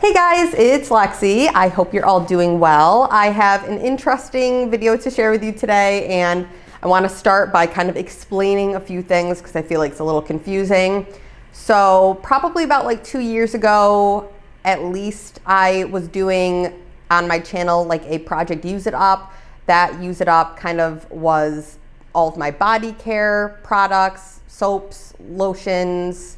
Hey guys, it's Lexi. I hope you're all doing well. I have an interesting video to share with you today, and I want to start by kind of explaining a few things because I feel like it's a little confusing. So probably about like 2 years ago, at least, I was doing on my channel like a project Use It Up. That Use It Up kind of was all of my body care products, soaps, lotions,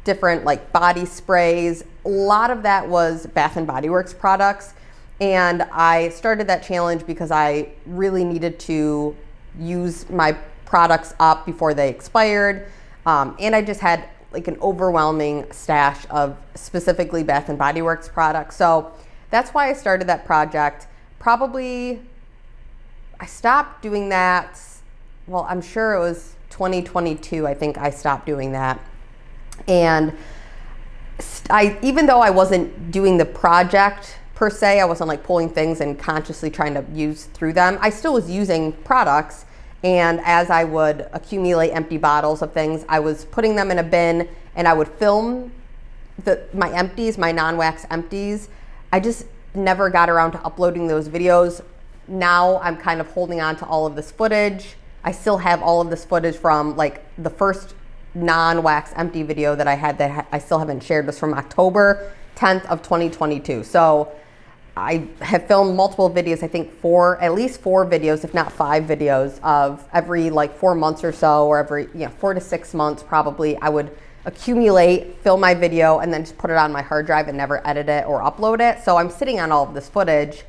different like body sprays. A lot of that was Bath and Body Works products. And I started that challenge because I really needed to use my products up before they expired. And I just had like an overwhelming stash of specifically Bath and Body Works products. So that's why I started that project. Probably I stopped doing that. Well, I'm sure it was 2022. I think I stopped doing that. And even though I wasn't doing the project per se, I wasn't like pulling things and consciously trying to use through them, I still was using products. And as I would accumulate empty bottles of things, I was putting them in a bin, and I would film my empties, my non-wax empties. I just never got around to uploading those videos. Now I'm kind of holding on to all of this footage. I still have all of this footage from like the first non-wax empty video that I had that I still haven't shared, was from October 10th of 2022. So I have filmed multiple videos, I think at least four videos, if not 5 videos, of every like 4 months or so, or every 4 to 6 months probably. I would accumulate, film my video, and then just put it on my hard drive and never edit it or upload it. So I'm sitting on all of this footage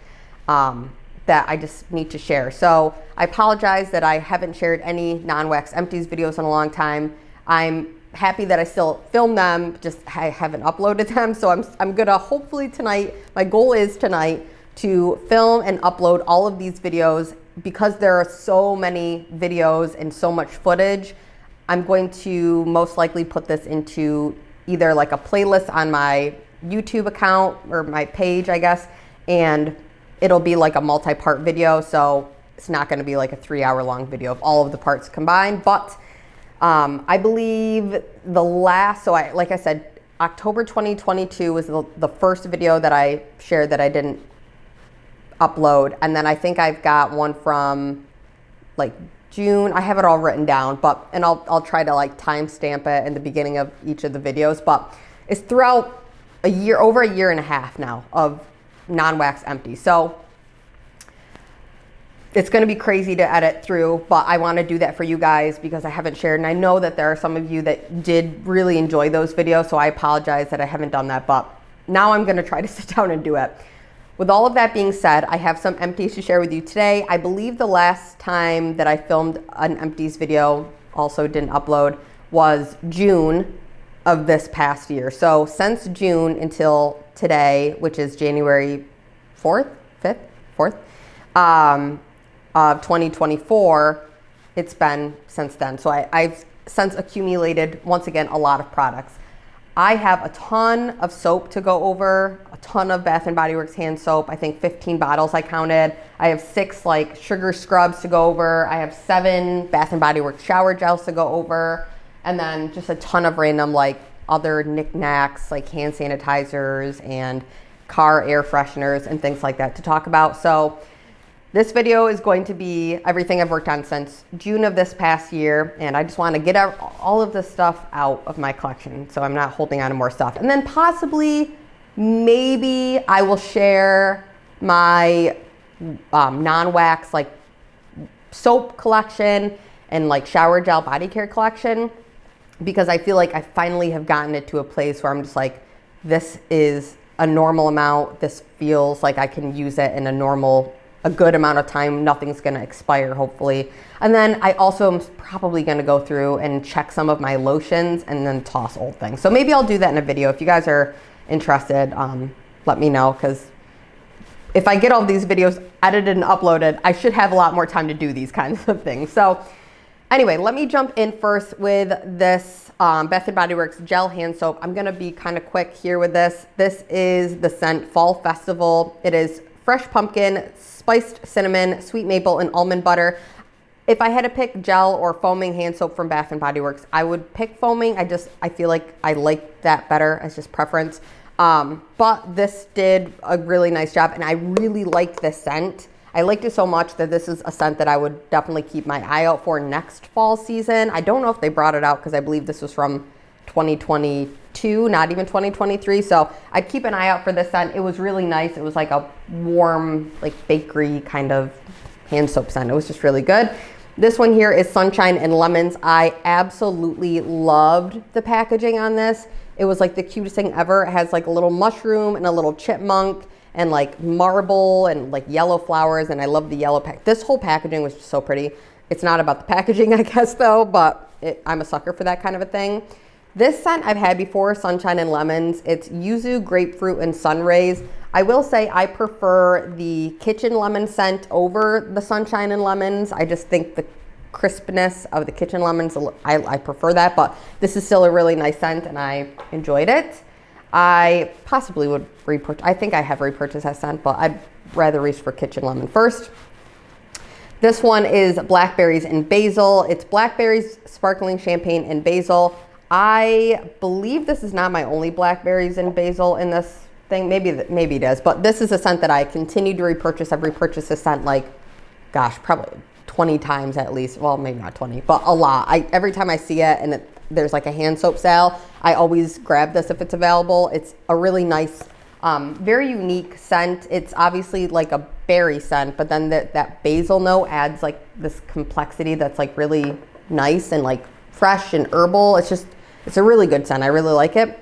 that I just need to share. So I apologize that I haven't shared any non-wax empties videos in a long time. I'm happy that I still film them, just I haven't uploaded them. So I'm gonna hopefully tonight, my goal is tonight to film and upload all of these videos, because there are so many videos and so much footage. I'm going to most likely put this into either like a playlist on my YouTube account or my page, I guess, and it'll be like a multi-part video. So it's not gonna be like a 3-hour long video of all of the parts combined, but I believe like I said, October 2022 was the first video that I shared that I didn't upload. And then I think I've got one from like June. I have it all written down, and I'll try to like timestamp it in the beginning of each of the videos, but it's throughout over a year and a half now of non-wax empty. So it's going to be crazy to edit through, but I want to do that for you guys because I haven't shared. And I know that there are some of you that did really enjoy those videos, so I apologize that I haven't done that, but now I'm going to try to sit down and do it. With all of that being said, I have some empties to share with you today. I believe the last time that I filmed an empties video, also didn't upload, was June of this past year. So since June until today, which is January 4th, of 2024, it's been since then. So I've since accumulated, once again, a lot of products. I have a ton of soap to go over, a ton of Bath and Body Works hand soap. I think 15 bottles I counted. I have 6 like sugar scrubs to go over. I have 7 Bath and Body Works shower gels to go over. And then just a ton of random like other knickknacks like hand sanitizers and car air fresheners and things like that to talk about. So this video is going to be everything I've worked on since June of this past year, and I just want to get all of this stuff out of my collection so I'm not holding on to more stuff. And then possibly, maybe I will share my non-wax like soap collection and like shower gel body care collection, because I feel like I finally have gotten it to a place where I'm just like, this is a normal amount. This feels like I can use it in a good amount of time. Nothing's going to expire, hopefully. And then I also am probably going to go through and check some of my lotions and then toss old things. So maybe I'll do that in a video. If you guys are interested, let me know, because if I get all these videos edited and uploaded, I should have a lot more time to do these kinds of things. So anyway, let me jump in first with this Bath & Body Works gel hand soap. I'm going to be kind of quick here with this. This is the scent Fall Festival. It is fresh pumpkin, spiced cinnamon, sweet maple, and almond butter. If I had to pick gel or foaming hand soap from Bath & Body Works, I would pick foaming. I feel like I like that better as just preference. But this did a really nice job, and I really like this scent. I liked it so much that this is a scent that I would definitely keep my eye out for next fall season. I don't know if they brought it out because I believe this was from 2022, not even 2023. So I'd keep an eye out for this scent. It was really nice. It was like a warm, like bakery kind of hand soap scent. It was just really good. This one here is Sunshine and Lemons. I absolutely loved the packaging on this. It was like the cutest thing ever. It has like a little mushroom and a little chipmunk and like marble and like yellow flowers, and I love the yellow pack. This whole packaging was just so pretty. It's not about the packaging, I guess, though, but I'm a sucker for that kind of a thing. This scent I've had before, Sunshine and Lemons. It's yuzu, grapefruit, and sun rays. I will say I prefer the kitchen lemon scent over the Sunshine and Lemons. I just think the crispness of the kitchen lemons, I prefer that, but this is still a really nice scent, and I enjoyed it. I possibly would repurchase. I think I have repurchased that scent, but I'd rather reach for kitchen lemon first. This one is blackberries and basil. It's blackberries, sparkling champagne, and basil. I believe this is not my only blackberries and basil in this thing. Maybe it is, but this is a scent that I continue to repurchase. I've repurchased this scent like, gosh, probably 20 times at least. Well, maybe not 20, but a lot. Every time I see it and there's like a hand soap sale, I always grab this if it's available. It's a really nice, very unique scent. It's obviously like a berry scent, but then that basil note adds like this complexity that's like really nice and like fresh and herbal. It's a really good scent. I really like it.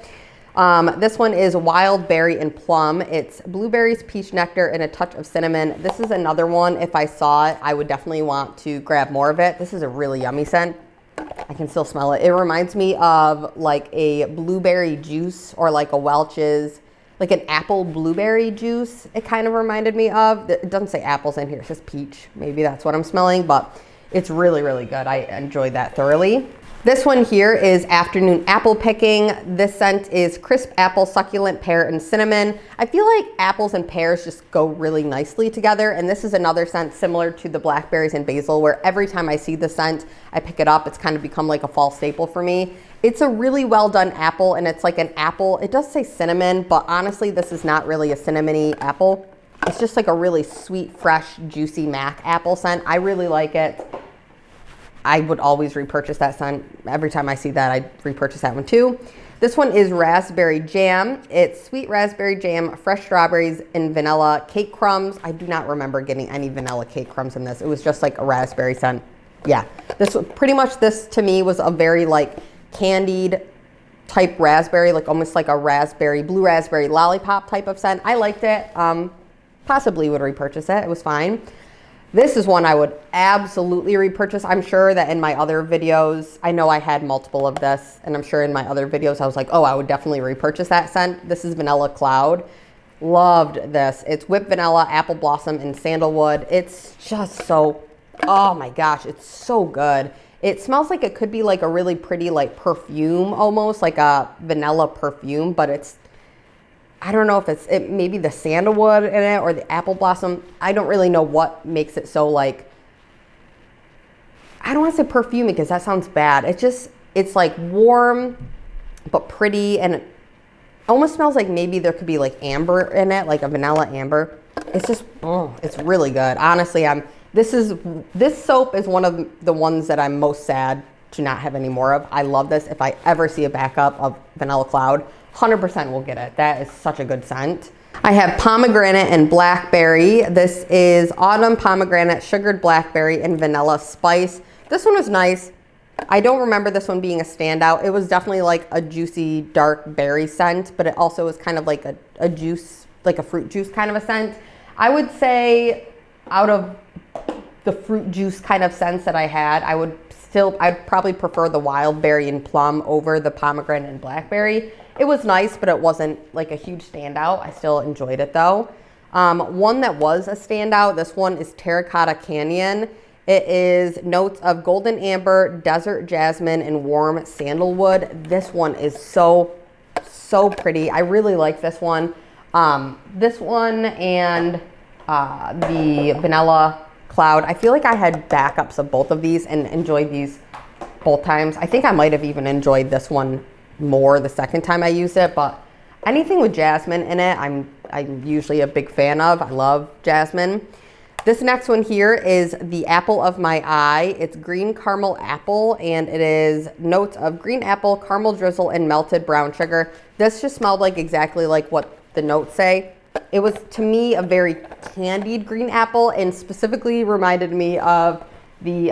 This one is wild berry and plum. It's blueberries, peach nectar, and a touch of cinnamon. This is another one. If I saw it, I would definitely want to grab more of it. This is a really yummy scent. I can still smell it. It reminds me of like a blueberry juice or like a Welch's, like an apple blueberry juice. It kind of reminded me of. It doesn't say apples in here. It says peach. Maybe that's what I'm smelling, but it's really, really good. I enjoyed that thoroughly. This one here is afternoon apple picking. This scent is crisp apple, succulent pear, and cinnamon. I feel like apples and pears just go really nicely together, and this is another scent similar to the blackberries and basil, where every time I see the scent, I pick it up. It's kind of become like a fall staple for me. It's a really well done apple, and it's like an apple. It does say cinnamon, but honestly, this is not really a cinnamony apple. It's just like a really sweet, fresh, juicy Mac apple scent. I really like it. I would always repurchase that scent. Every time I see that, I repurchase that one too. This one is raspberry jam. It's sweet raspberry jam, fresh strawberries, and vanilla cake crumbs. I do not remember getting any vanilla cake crumbs in this. It was just like a raspberry scent. Yeah, this to me was a very like candied type raspberry, like almost like a blue raspberry lollipop type of scent. I liked it. Possibly would repurchase it. It was fine. This is one I would absolutely repurchase. I'm sure that in my other videos, I know I had multiple of this, and I'm sure in my other videos I was like, oh, I would definitely repurchase that scent. This is Vanilla Cloud. Loved this. It's whipped vanilla, apple blossom, and sandalwood. It's just so, oh my gosh, it's so good. It smells like it could be like a really pretty like perfume, almost like a vanilla perfume, but it's, I don't know if it's maybe the sandalwood in it or the apple blossom. I don't really know what makes it so like, I don't want to say perfume because that sounds bad. It's like warm but pretty, and it almost smells like maybe there could be like amber in it, like a vanilla amber. It's just, it's really good. Honestly, this soap is one of the ones that I'm most sad to not have any more of. I love this. If I ever see a backup of Vanilla Cloud, 100% will get it. That is such a good scent. I have pomegranate and blackberry. This is autumn pomegranate, sugared blackberry, and vanilla spice. This one was nice. I don't remember this one being a standout. It was definitely like a juicy, dark berry scent, but it also was kind of like a juice, like a fruit juice kind of a scent. I would say out of the fruit juice kind of scents that I had, I'd probably prefer the wild berry and plum over the pomegranate and blackberry. It was nice, but it wasn't like a huge standout. I still enjoyed it though. One that was a standout, this one is Terracotta Canyon. It is notes of golden amber, desert jasmine, and warm sandalwood. This one is so pretty. I really like this one. This one and the Vanilla Cloud. I feel like I had backups of both of these and enjoyed these both times. I think I might have even enjoyed this one more the second time I used it, but anything with jasmine in it, I'm usually a big fan of. I love jasmine. This next one here is the apple of my eye. It's green caramel apple, and it is notes of green apple, caramel drizzle, and melted brown sugar. This just smelled like exactly like what the notes say. It was, to me, a very candied green apple, and specifically reminded me of the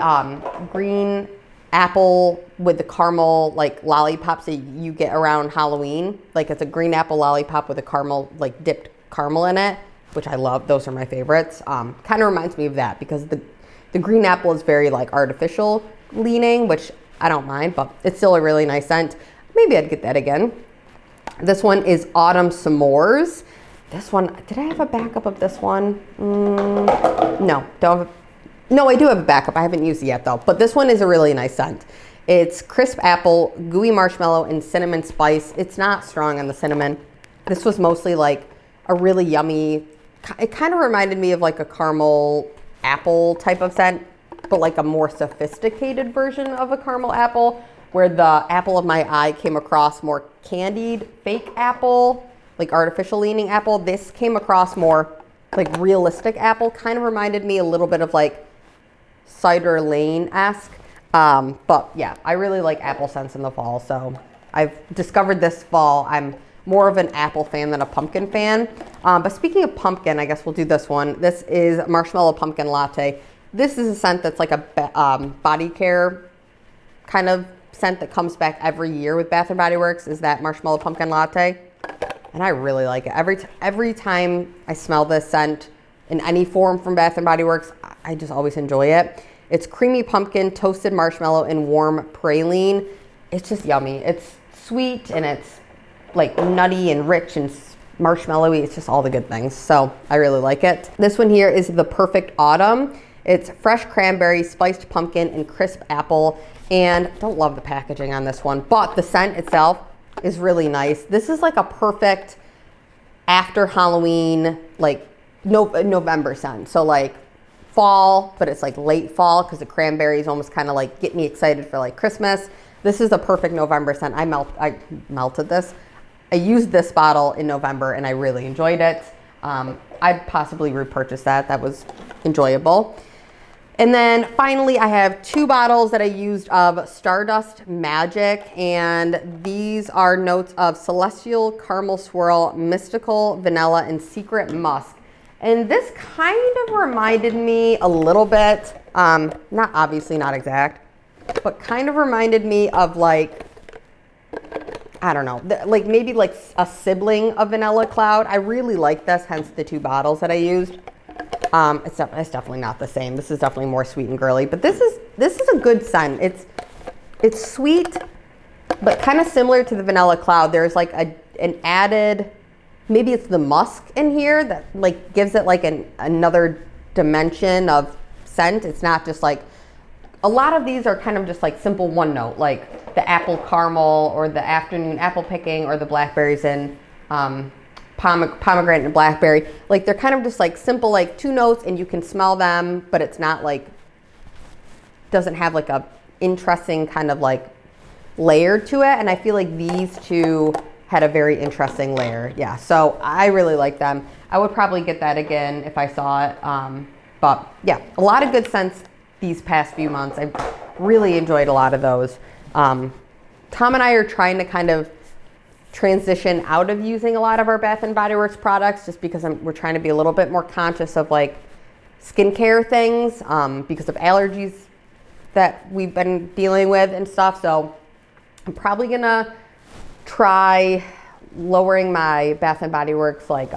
green apple with the caramel like lollipops that you get around Halloween. Like, it's a green apple lollipop with a caramel, like dipped caramel in it, which I love. Those are my favorites. Kind of reminds me of that because the green apple is very like artificial leaning, which I don't mind, but it's still a really nice scent. Maybe I'd get that again. This one is Autumn S'mores. This one, did I have a backup of this one? No, don't have. No, I do have a backup. I haven't used it yet though, but this one is a really nice scent. It's crisp apple, gooey marshmallow, and cinnamon spice. It's not strong on the cinnamon. This was mostly like a really yummy, it kind of reminded me of like a caramel apple type of scent, but like a more sophisticated version of a caramel apple, where the apple of my eye came across more candied fake apple, like artificial leaning apple. This came across more like realistic apple. Kind of reminded me a little bit of like Cider Lane-esque. But yeah, I really like apple scents in the fall. So I've discovered this fall, I'm more of an apple fan than a pumpkin fan. But speaking of pumpkin, I guess we'll do this one. This is Marshmallow Pumpkin Latte. This is a scent that's like a body care kind of scent that comes back every year with Bath & Body Works, is that Marshmallow Pumpkin Latte. And I really like it. Every time I smell this scent in any form from Bath & Body Works, I just always enjoy it. It's creamy pumpkin, toasted marshmallow, and warm praline. It's just yummy. It's sweet and it's like nutty and rich and marshmallowy. It's just all the good things. So I really like it. This one here is the Perfect Autumn. It's fresh cranberry, spiced pumpkin, and crisp apple. And don't love the packaging on this one, but the scent itself is really nice. This is like a perfect after Halloween, like November scent. So like fall, but it's like late fall because the cranberries almost kind of like get me excited for like Christmas. This is a perfect November scent. I melted this. I used this bottle in November and I really enjoyed it. I'd possibly repurchase that. That was enjoyable. And then finally, I have 2 bottles that I used of Stardust Magic, and these are notes of Celestial Caramel Swirl, Mystical Vanilla, and Secret Musk. And this kind of reminded me a little bit, not obviously not exact, but kind of reminded me of like, I don't know, like maybe like a sibling of Vanilla Cloud. I really like this, hence the 2 bottles that I used. It's definitely not the same. This is definitely more sweet and girly, but this is a good scent. It's sweet, but kind of similar to the Vanilla Cloud. There's like an added, maybe it's the musk in here that like gives it like another dimension of scent. It's not just like, a lot of these are kind of just like simple one note, like the apple caramel or the afternoon apple picking or the blackberries and pomegranate and blackberry. Like they're kind of just like simple, like 2 notes and you can smell them, but it's not like, doesn't have like a interesting kind of like layer to it. And I feel like these 2 had a very interesting layer. Yeah, so I really like them. I would probably get that again if I saw it. But yeah, a lot of good scents these past few months. I've really enjoyed a lot of those. Tom and I are trying to kind of transition out of using a lot of our Bath & Body Works products just because we're trying to be a little bit more conscious of like skincare things because of allergies that we've been dealing with and stuff. So I'm probably gonna try lowering my Bath & Body Works like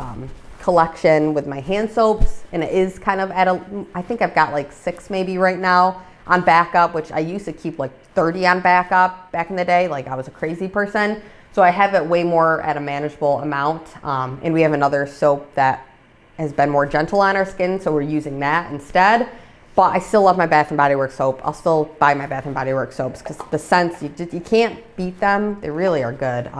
collection with my hand soaps, and it is kind of at I think I've got like 6 maybe right now on backup, which I used to keep like 30 on backup back in the day. Like I was a crazy person. So I have it way more at a manageable amount. And we have another soap that has been more gentle on our skin, so we're using that instead. But I still love my Bath & Body Works soap. I'll still buy my Bath & Body Works soaps because the scents, you can't beat them. They really are good,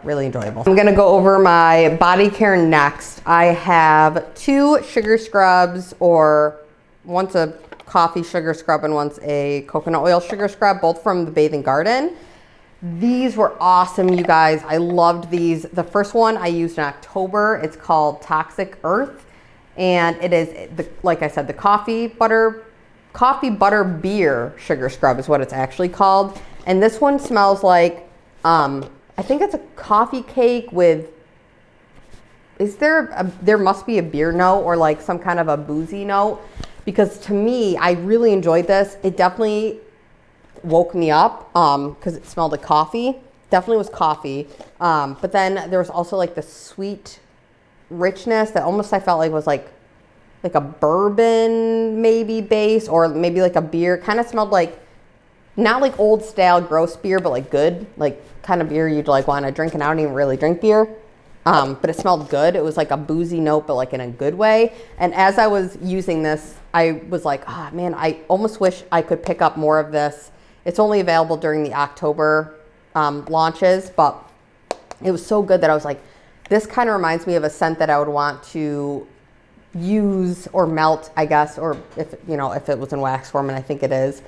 really enjoyable. I'm gonna go over my body care next. I have 2 sugar scrubs, or one's a coffee sugar scrub and one's a coconut oil sugar scrub, both from the Bathing Garden. These were awesome, you guys. I loved these. The first one I used in October. It's called Toxic Earth. And it is, like I said, the coffee butter beer sugar scrub is what it's actually called. And this one smells like, I think it's a coffee cake with, there must be a beer note or like some kind of a boozy note. Because to me, I really enjoyed this. It definitely woke me up because it smelled like coffee. Definitely was coffee. But then there was also like the sweet richness that almost I felt like was like a bourbon maybe base or maybe like a beer. Kind of smelled like, not like old stale gross beer, but like good, like kind of beer you'd like want to drink. And I don't even really drink beer. But it smelled good. It was like a boozy note, but like in a good way. And as I was using this, I was like, oh man, I almost wish I could pick up more of this. It's only available during the October launches, but it was so good that I was like, this kind of reminds me of a scent that I would want to use or melt, I guess, or if it was in wax form, and I think it is,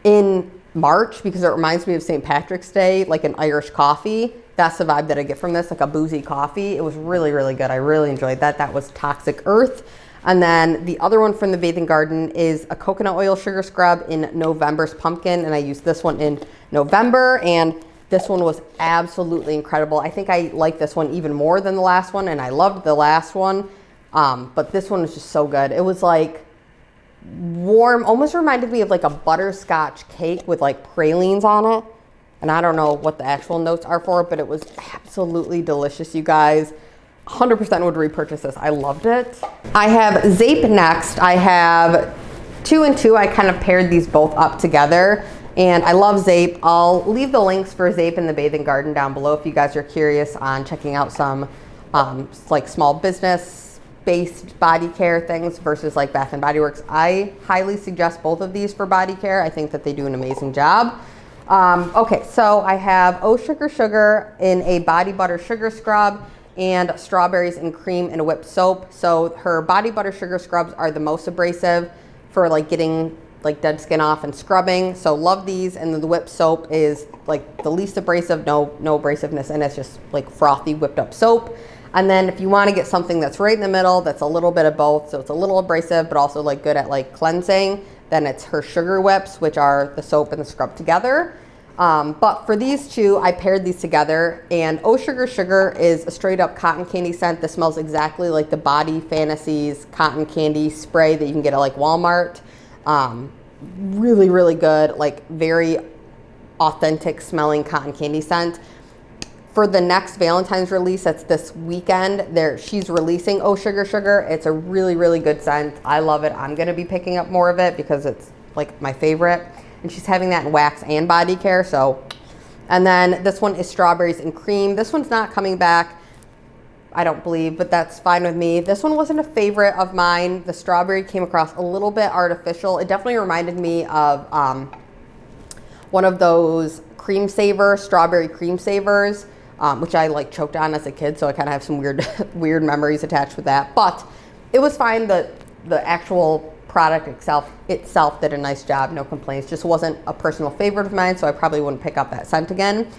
in March, because it reminds me of St. Patrick's Day, like an Irish coffee. That's the vibe that I get from this, like a boozy coffee. It was really, really good. I really enjoyed that. That was Toxic Earth. And then the other one from the Bathing Garden is a coconut oil sugar scrub in November's Pumpkin. And I used this one in November. And this one was absolutely incredible. I think I like this one even more than the last one. And I loved the last one. But this one was just so good. It was like warm, almost reminded me of like a butterscotch cake with like pralines on it. And I don't know what the actual notes are for it, but it was absolutely delicious, you guys. 100% would repurchase this. I loved it. I have Zape next. I have 2 and 2. I kind of paired these both up together. And I love Zape. I'll leave the links for Zape in the Bathing Garden down below if you guys are curious on checking out some like small business based body care things versus like Bath and Body Works. I highly suggest both of these for body care. I think that they do an amazing job. Okay, so I have Oh Sugar Sugar in a body butter sugar scrub and strawberries and cream in a whipped soap. So her body butter sugar scrubs are the most abrasive for like getting like dead skin off and scrubbing. So love these. And then the whipped soap is like the least abrasive, no abrasiveness, and it's just like frothy whipped up soap. And then if you want to get something that's right in the middle, that's a little bit of both, so it's a little abrasive but also like good at like cleansing, then it's her sugar whips, which are the soap and the scrub together. But for these two, I paired these together, and Oh Sugar Sugar is a straight up cotton candy scent. This smells exactly like the Body Fantasies cotton candy spray that you can get at like Walmart. Really, really good, like very authentic smelling cotton candy scent. For the next Valentine's release, that's this weekend, she's releasing Oh Sugar Sugar. It's a really, really good scent. I love it. I'm gonna be picking up more of it because it's like my favorite. And she's having that in wax and body care. So, and then this one is strawberries and cream. This one's not coming back, I don't believe, but that's fine with me. This one wasn't a favorite of mine. The strawberry came across a little bit artificial. It definitely reminded me of one of those cream saver, strawberry cream savers, which I like choked on as a kid. So I kind of have some weird memories attached with that, but it was fine. The actual product itself did a nice job, no complaints. Just wasn't a personal favorite of mine, so I probably wouldn't pick up that scent again.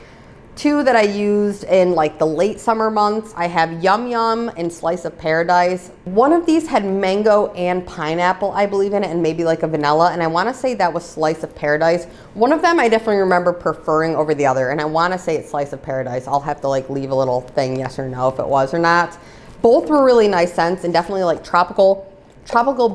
2 that I used in like the late summer months, I have Yum Yum and Slice of Paradise. One of these had mango and pineapple, I believe, in it, and maybe like a vanilla, and I want to say that was Slice of Paradise. One of them I definitely remember preferring over the other, and I want to say it's Slice of Paradise. I'll have to like leave a little thing, yes or no, if it was or not. Both were really nice scents and definitely like tropical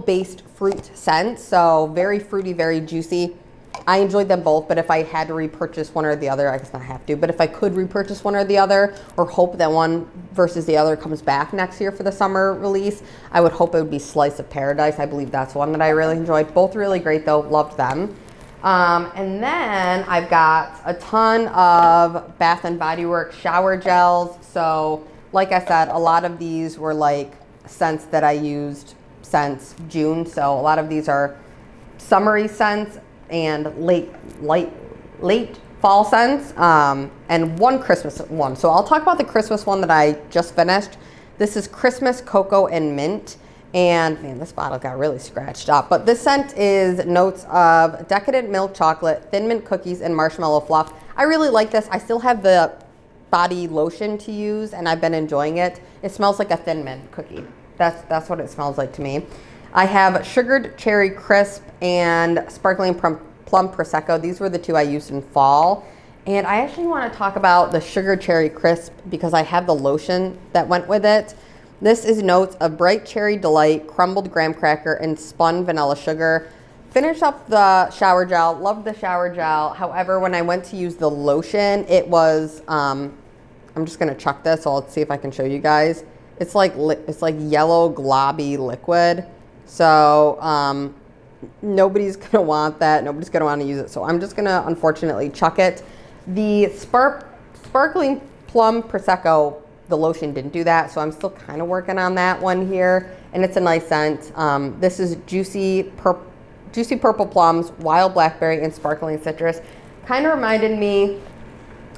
based fruit scents, so very fruity, very juicy. I enjoyed them both, but if I had to repurchase one or the other, I guess not have to, but if I could repurchase one or the other, or hope that one versus the other comes back next year for the summer release, I would hope it would be Slice of Paradise. I believe that's one that I really enjoyed. Both really great though, loved them. And then I've got a ton of Bath and Body Works shower gels. So like I said, a lot of these were like scents that I used since June. So a lot of these are summery scents and late fall scents, and one Christmas one. So I'll talk about the Christmas one that I just finished. This is Christmas Cocoa and Mint. And man, this bottle got really scratched up. But this scent is notes of decadent milk chocolate, thin mint cookies, and marshmallow fluff. I really like this. I still have the body lotion to use, and I've been enjoying it. It smells like a Thin Mint cookie. That's what it smells like to me. I have Sugared Cherry Crisp and Sparkling Plum Prosecco. These were the two I used in fall. And I actually want to talk about the Sugared Cherry Crisp because I have the lotion that went with it. This is notes of bright cherry delight, crumbled graham cracker, and spun vanilla sugar. Finished up the shower gel, loved the shower gel. However, when I went to use the lotion, it was, I'm just gonna chuck this, so I'll see if I can show you guys. It's like yellow globby liquid. So nobody's gonna want that. Nobody's gonna want to use it. So I'm just gonna unfortunately chuck it. The Sparkling Plum Prosecco, the lotion didn't do that, so I'm still kind of working on that one here, and it's a nice scent. This is Juicy Purple Plums, Wild Blackberry, and Sparkling Citrus. Kind of reminded me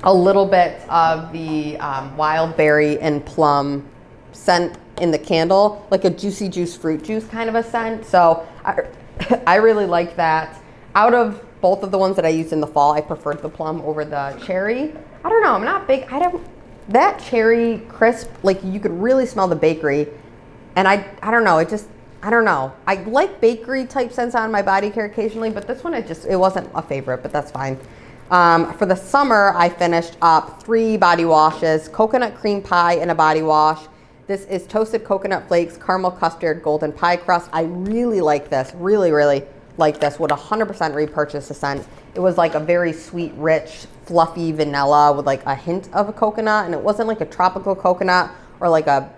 a little bit of the Wild Berry and Plum scent in the candle, like a juicy juice fruit juice kind of a scent. So I really like that. Out of both of the ones that I used in the fall, I preferred the plum over the cherry. I don't know, I'm not big, that cherry crisp, like you could really smell the bakery. And I don't know, I don't know. I like bakery type scents on my body care occasionally, but this one, it wasn't a favorite, but that's fine. For the summer, I finished up 3 body washes, coconut cream pie in a body wash. This is toasted coconut flakes, caramel custard, golden pie crust. I really like this, really like this. Would 100% repurchase the scent. It was like a very sweet, rich, fluffy vanilla with like a hint of a coconut, and it wasn't like a tropical coconut or like a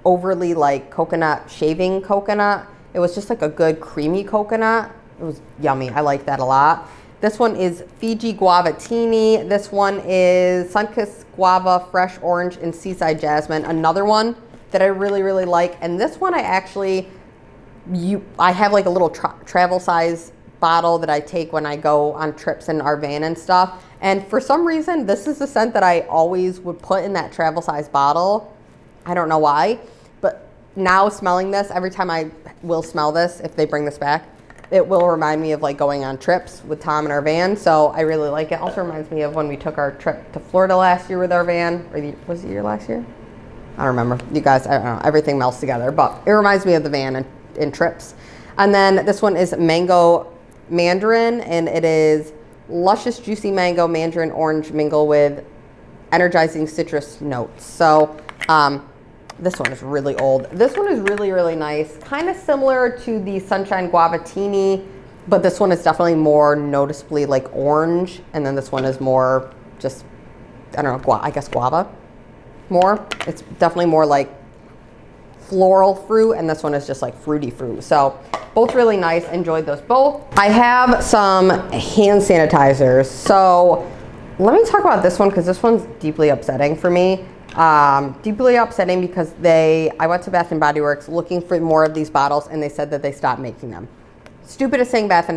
overly like coconut shaving coconut. It was just like a good creamy coconut. It was yummy. I like that a lot. This one is Fiji Guavatini. This one is Sunkissed Guava, Fresh Orange, and Seaside Jasmine. Another one that I really like. And this one I have like a little travel size bottle that I take when I go on trips in our van and stuff. And for some reason, this is the scent that I always would put in that travel size bottle. I don't know why, but now smelling this, every time I will smell this, if they bring this back, it will remind me of like going on trips with Tom in our van. So I really like it. Also reminds me of when we took our trip to Florida last year with our van. Or was it your last year? I don't remember. You guys, I don't know. Everything melts together, but it reminds me of the van and trips. And then this one is Mango Mandarin, and it is luscious, juicy mango, mandarin, orange mingle with energizing citrus notes. So this one is really old. This one is really nice. Kind of similar to the Sunshine Guavatini, but this one is definitely more noticeably like orange. And then this one is more just, I don't know, I guess guava more. It's definitely more like floral fruit, and this one is just like fruity fruit. So both really nice. Enjoyed those both. I have some hand sanitizers. So let me talk about this one because this one's deeply upsetting for me. Deeply upsetting because I went to Bath & Body Works looking for more of these bottles, and they said that they stopped making them. Stupidest thing Bath &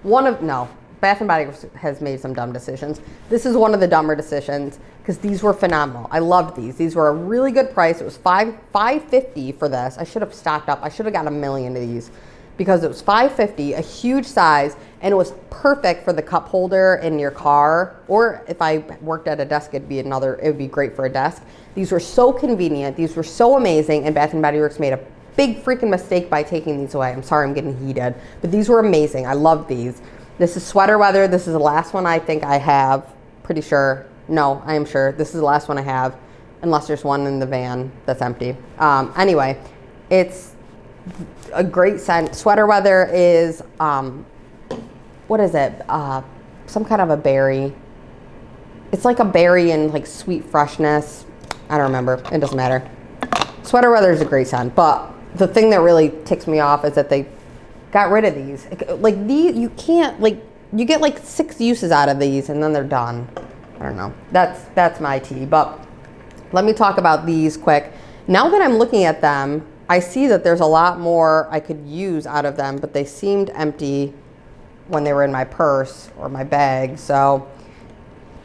Body Works has made some dumb decisions. This is one of the dumber decisions because these were phenomenal. I loved these. These were a really good price. It was $5.50 for this. I should have stocked up. I should have got 1,000,000 of these because it was $5.50, a huge size, and it was perfect for the cup holder in your car. Or if I worked at a desk, it would be great for a desk. These were so convenient. These were so amazing, and Bath & Body Works made a big freaking mistake by taking these away. I'm sorry I'm getting heated, but these were amazing. I love these. This is Sweater Weather. This is the last one I think I have. Pretty sure. No, I am sure. This is the last one I have, unless there's one in the van that's empty. Anyway, it's a great scent. Sweater Weather is, what is it? Some kind of a berry. It's like a berry and like sweet freshness. I don't remember. It doesn't matter. Sweater Weather is a great scent, but the thing that really ticks me off is that they got rid of these. Like these, you can't, like, you get like 6 uses out of these and then they're done. I don't know. That's my tea. But let me talk about these quick. Now that I'm looking at them, I see that there's a lot more I could use out of them, but they seemed empty when they were in my purse or my bag. So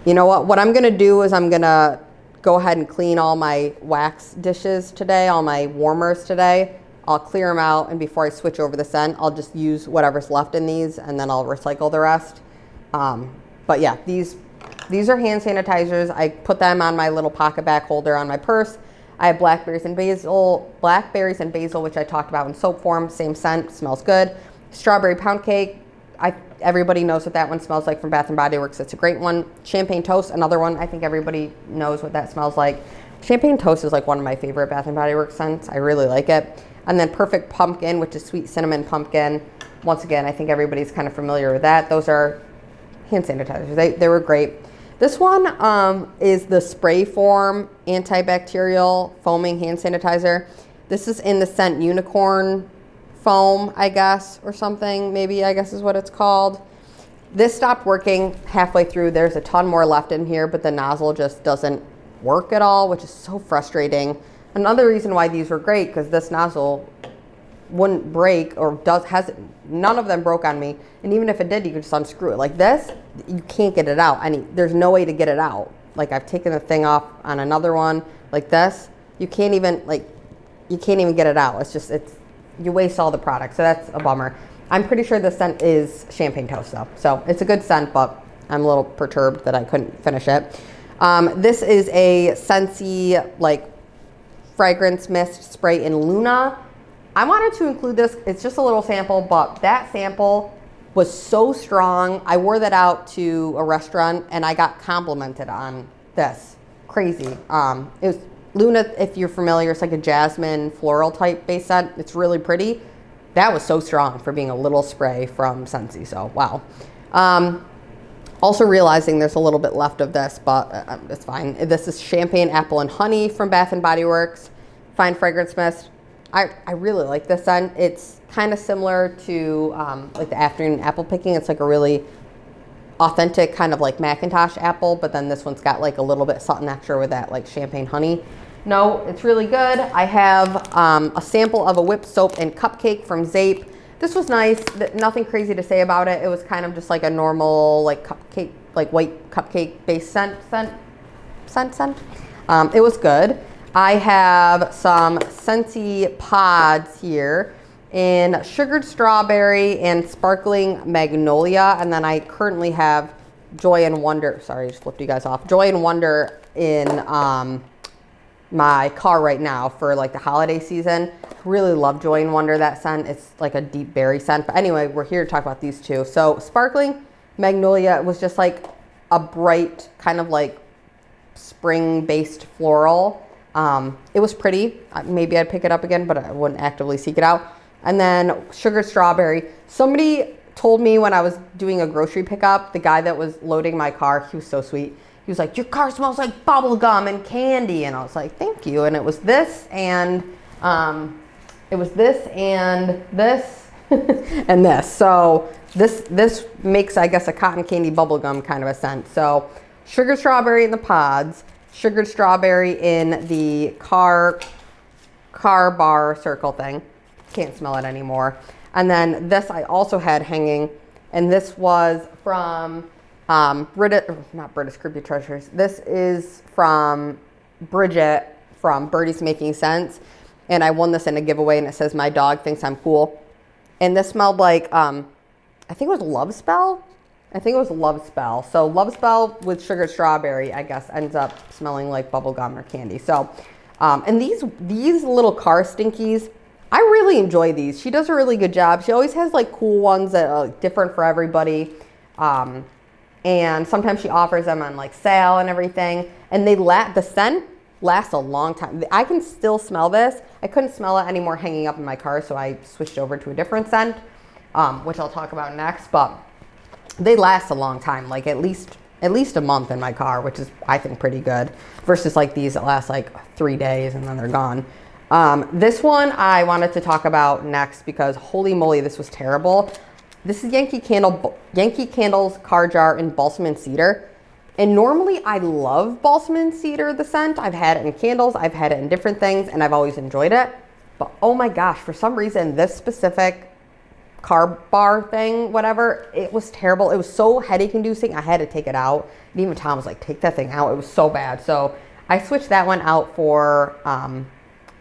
you know what I'm gonna do is I'm gonna go ahead and clean all my wax dishes today, all my warmers today. I'll clear them out, and before I switch over the scent, I'll just use whatever's left in these, and then I'll recycle the rest. But yeah, these These are hand sanitizers. I put them on my little pocket bag holder on my purse. I have blackberries and basil, which I talked about in soap form. Same scent, smells good. Strawberry pound cake. Everybody knows what that one smells like from Bath & Body Works. It's a great one. Champagne toast, another one. I think everybody knows what that smells like. Champagne toast is like one of my favorite Bath & Body Works scents. I really like it. And then Perfect Pumpkin, which is sweet cinnamon pumpkin. Once again, I think everybody's kind of familiar with that. Those are hand sanitizers. They were great. This one is the spray form antibacterial foaming hand sanitizer. This is in the scent Unicorn Foam, I guess, or something. Maybe, I guess is what it's called. This stopped working halfway through. There's a ton more left in here, but the nozzle just doesn't work at all, which is so frustrating. Another reason why these were great, because this nozzle wouldn't break, or none of them broke on me. And even if it did, you could just unscrew it. Like this, you can't get it out. There's no way to get it out. Like I've taken the thing off on another one like this. You can't even get it out. You waste all the product. So that's a bummer. I'm pretty sure this scent is champagne toast though. So it's a good scent, but I'm a little perturbed that I couldn't finish it. This is a Scentsy fragrance mist spray in Luna. I wanted to include this. It's just a little sample, but that sample was so strong. I wore that out to a restaurant and I got complimented on this. Crazy. It was Luna, if you're familiar, it's like a jasmine floral type base scent. It's really pretty. That was so strong for being a little spray from Scentsy, so wow. Also realizing there's a little bit left of this, but it's fine. This is Champagne Apple and Honey from Bath & Body Works. Fine fragrance mist. I really like this scent. It's kind of similar to like the afternoon apple picking. It's like a really authentic kind of like Macintosh apple, but then this one's got like a little bit something extra with that like champagne honey. No, it's really good. I have a sample of a whipped soap and cupcake from Zape. This was nice. Nothing crazy to say about it. It was kind of just like a normal like cupcake, like white cupcake based scent. It was good. I have some Scentsy pods here in sugared strawberry and sparkling magnolia. And then I currently have Joy and Wonder. Sorry, I just flipped you guys off. Joy and Wonder in my car right now for like the holiday season. Really love Joy and Wonder, that scent. It's like a deep berry scent. But anyway, we're here to talk about these two. So sparkling magnolia was just like a bright kind of like spring based floral. It was pretty. Maybe I'd pick it up again, but I wouldn't actively seek it out. And then sugared strawberry. Somebody told me when I was doing a grocery pickup, the guy that was loading my car, he was so sweet. He was like, your car smells like bubble gum and candy. And I was like, thank you. And it was this and this and this. So this makes, I guess, a cotton candy bubble gum kind of a scent. So sugared strawberry in the pods, sugared strawberry in the car bar circle thing. Can't smell it anymore. And then this I also had hanging, and this was from not British Creepy Treasures. This is from Bridget from Birdie's Making Sense. And I won this in a giveaway, and it says, my dog thinks I'm cool. And this smelled like, I think it was Love Spell. So Love Spell with sugared strawberry, I guess, ends up smelling like bubble gum or candy. So, and these little car stinkies, I really enjoy these. She does a really good job. She always has like cool ones that are different for everybody. And sometimes she offers them on like sale and everything. And the scent lasts a long time. I can still smell this. I couldn't smell it anymore hanging up in my car, so I switched over to a different scent, which I'll talk about next. But they last a long time, like at least a month in my car, which is, I think, pretty good, versus like these that last like 3 days and then they're gone. This one I wanted to talk about next because holy moly, this was terrible. This is Yankee Candle's Car Jar in Balsam and Cedar. And normally I love Balsam and Cedar, the scent. I've had it in candles, I've had it in different things, and I've always enjoyed it. But oh my gosh, for some reason, this specific car bar thing, whatever, it was terrible. It was so headache inducing, I had to take it out. And even Tom was like, take that thing out. It was so bad. So I switched that one out for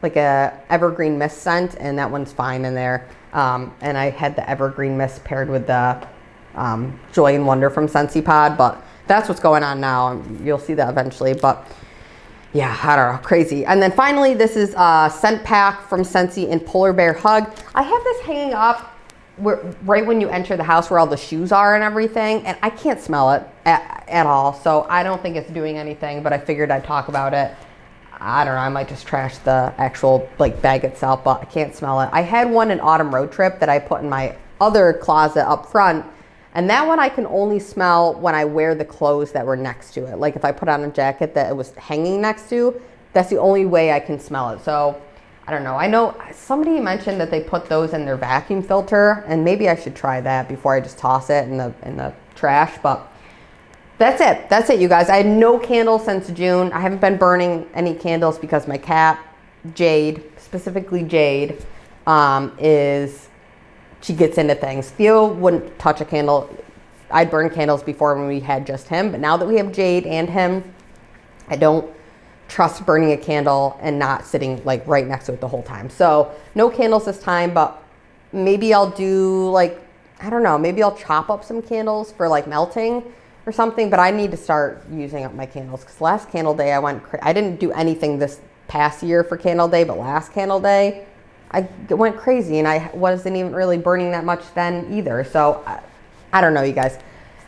like a evergreen mist scent, and that one's fine in there. And I had the evergreen mist paired with the Joy and Wonder from Scentsy Pod, but that's what's going on now. You'll see that eventually, but yeah, I don't know, crazy. And then finally, this is a scent pack from Scentsy in Polar Bear Hug. I have this hanging up right when you enter the house where all the shoes are and everything, and I can't smell it at all, so I don't think it's doing anything, but I figured I'd talk about it. I don't know, I might just trash the actual like bag itself, but I can't smell it. I had one in Autumn Road Trip that I put in my other closet up front, and that one I can only smell when I wear the clothes that were next to it. Like if I put on a jacket that it was hanging next to, that's the only way I can smell it. So I don't know. I know somebody mentioned that they put those in their vacuum filter, and maybe I should try that before I just toss it in the trash. But that's it. That's it, you guys. I had no candles since June. I haven't been burning any candles because my cat, Jade, specifically Jade, she gets into things. Theo wouldn't touch a candle. I'd burn candles before when we had just him, but now that we have Jade and him, I don't trust burning a candle and not sitting like right next to it the whole time. So no candles this time, but maybe I'll do like, I don't know, maybe I'll chop up some candles for like melting or something, but I need to start using up my candles because last candle day I didn't do anything this past year for candle day, but last candle day I went crazy and I wasn't even really burning that much then either. So I don't know, you guys.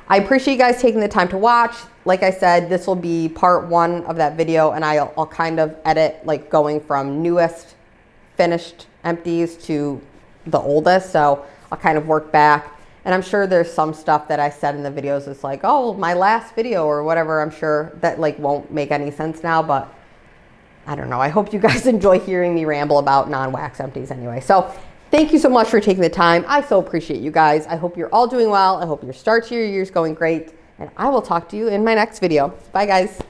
I appreciate you guys taking the time to watch. Like I said, this will be part 1 of that video, and I'll kind of edit like going from newest finished empties to the oldest. So I'll kind of work back, and I'm sure there's some stuff that I said in the videos it's like, oh, my last video or whatever. I'm sure that like won't make any sense now, but I don't know. I hope you guys enjoy hearing me ramble about non-wax empties anyway. So thank you so much for taking the time. I so appreciate you guys. I hope you're all doing well. I hope your start to your year's going great. And I will talk to you in my next video. Bye, guys.